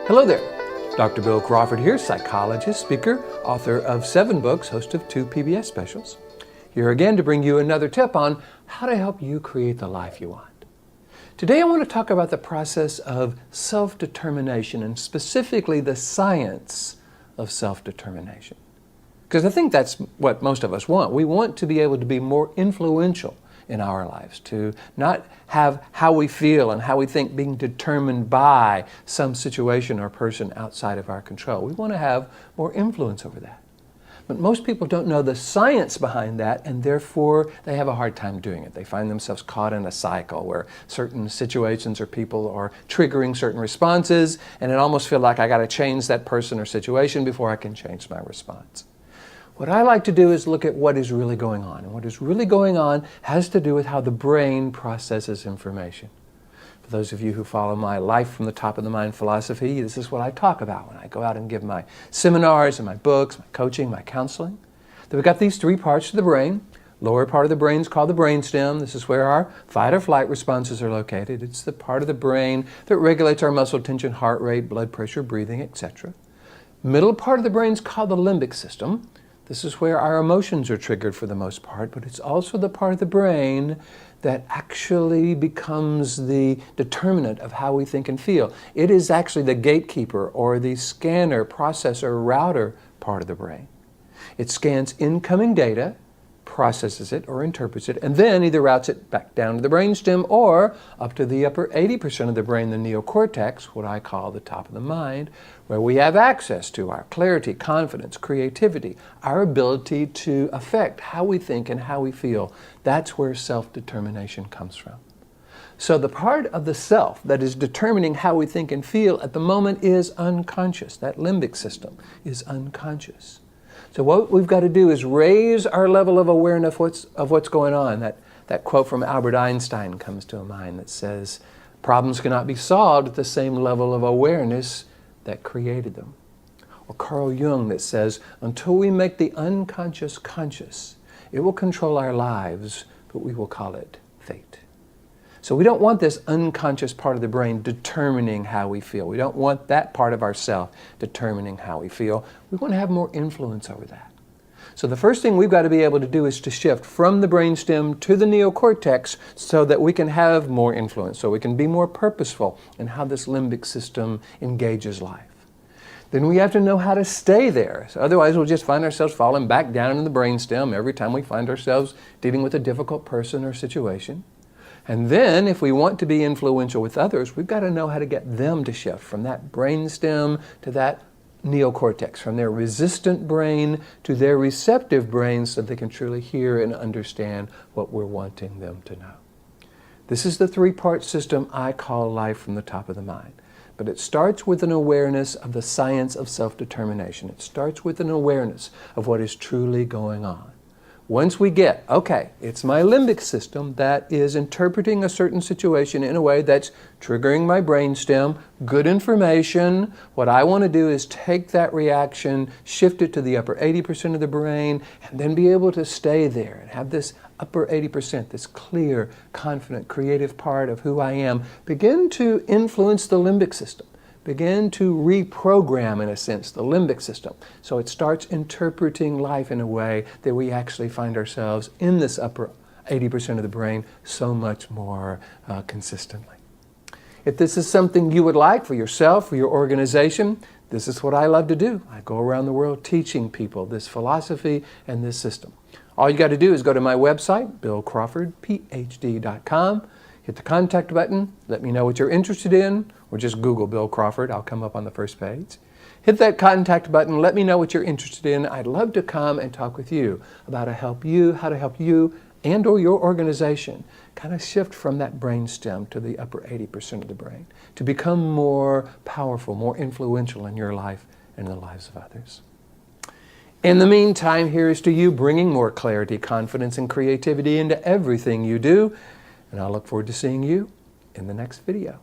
Hello there. Dr. Bill Crawford here, psychologist, speaker, author of 7 books, host of 2 PBS specials. Here again to bring you another tip on how to help you create the life you want. Today I want to talk about the process of self-determination and specifically the science of self-determination. Because I think that's what most of us want. We want to be able to be more influential in our lives, to not have how we feel and how we think being determined by some situation or person outside of our control. We want to have more influence over that. But most people don't know the science behind that, and therefore they have a hard time doing it. They find themselves caught in a cycle where certain situations or people are triggering certain responses, and it almost feels like I got to change that person or situation before I can change my response. What I like to do is look at what is really going on. And what is really going on has to do with how the brain processes information. For those of you who follow my Life from the Top of the Mind philosophy, this is what I talk about when I go out and give my seminars and my books, my coaching, my counseling. That we've got these 3 parts to the brain. Lower part of the brain is called the brainstem. This is where our fight or flight responses are located. It's the part of the brain that regulates our muscle tension, heart rate, blood pressure, breathing, etc. Middle part of the brain is called the limbic system. This is where our emotions are triggered for the most part, but it's also the part of the brain that actually becomes the determinant of how we think and feel. It is actually the gatekeeper or the scanner, processor, router part of the brain. It scans incoming data, processes it or interprets it, and then either routes it back down to the brainstem or up to the upper 80% of the brain, the neocortex, what I call the top of the mind, where we have access to our clarity, confidence, creativity, our ability to affect how we think and how we feel. That's where self-determination comes from. So the part of the self that is determining how we think and feel at the moment is unconscious. That limbic system is unconscious. So what we've got to do is raise our level of awareness of what's going on. That quote from Albert Einstein comes to mind that says, problems cannot be solved at the same level of awareness that created them. Or Carl Jung that says, until we make the unconscious conscious, it will control our lives, but we will call it fate. So we don't want this unconscious part of the brain determining how we feel. We don't want that part of ourself determining how we feel. We want to have more influence over that. So the first thing we've got to be able to do is to shift from the brainstem to the neocortex so that we can have more influence, so we can be more purposeful in how this limbic system engages life. Then we have to know how to stay there. So otherwise we'll just find ourselves falling back down in the brainstem every time we find ourselves dealing with a difficult person or situation. And then, if we want to be influential with others, we've got to know how to get them to shift from that brainstem to that neocortex, from their resistant brain to their receptive brain so they can truly hear and understand what we're wanting them to know. This is the 3-part system I call Life from the Top of the Mind. But it starts with an awareness of the science of self-determination. It starts with an awareness of what is truly going on. Once we get, okay, it's my limbic system that is interpreting a certain situation in a way that's triggering my brainstem, good information. What I want to do is take that reaction, shift it to the upper 80% of the brain, and then be able to stay there and have this upper 80%, this clear, confident, creative part of who I am, begin to influence the limbic system. Begin to reprogram, in a sense, the limbic system. So it starts interpreting life in a way that we actually find ourselves in this upper 80% of the brain so much more consistently. If this is something you would like for yourself, for your organization, this is what I love to do. I go around the world teaching people this philosophy and this system. All you got to do is go to my website, billcrawfordphd.com, hit the contact button, let me know what you're interested in, or just Google Bill Crawford, I'll come up on the first page. Hit that contact button, let me know what you're interested in. I'd love to come and talk with you about how to help you and or your organization kind of shift from that brainstem to the upper 80% of the brain to become more powerful, more influential in your life and in the lives of others. In the meantime, here is to you bringing more clarity, confidence, and creativity into everything you do. And I look forward to seeing you in the next video.